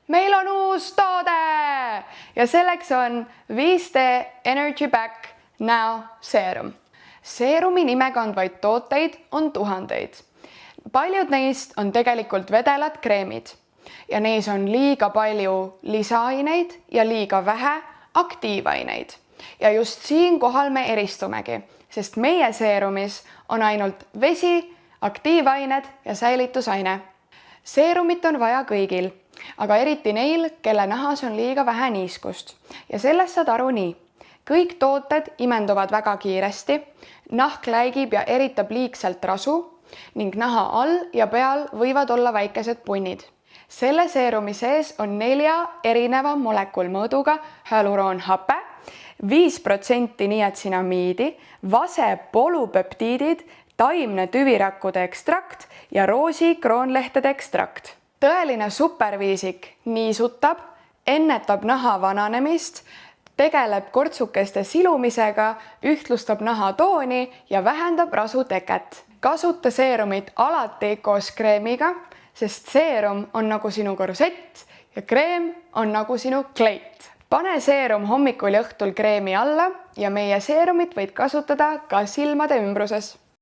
meil on uus toode ja selleks on 5D Energy Back Now seerum. Seerumi nime kandvaid tooteid on tuhandeid. Paljud neist on tegelikult vedelad kreemid ja neis on liiga palju lisaaineid ja liiga vähe aktiivaineid. Ja just siinkohal me eristumegi, sest meie seerumis on ainult vesi, aktiivained ja säilitusaine. Seerumit on vaja kõigil, aga eriti neil, kelle nahas on liiga vähe niiskust. Ja sellest saad aru nii. Kõik tooted imenduvad väga kiiresti, nahk läigib ja eritab liigselt rasu ning naha all ja peal võivad olla väikesed punnid. Selle seerumi sees on 4 erineva molekulmõõduga hyaluroonhape, 5% niatsinamiidi, vase polüpeptiidid, taimne tüvirakkude ekstrakt ja roosi kroonlehtede ekstrakt. Tõeline superviisik niisutab, ennetab naha vananemist, tegeleb kortsukeste silumisega, ühtlustab naha tooni ja vähendab rasuteket. Kasuta seerumit alati koos kreemiga, sest seerum on nagu sinu korsett ja kreem on nagu sinu kleit. Pane seerum hommikul ja õhtul kreemi alla ja meie seerumit võid kasutada ka silmade ümbruses.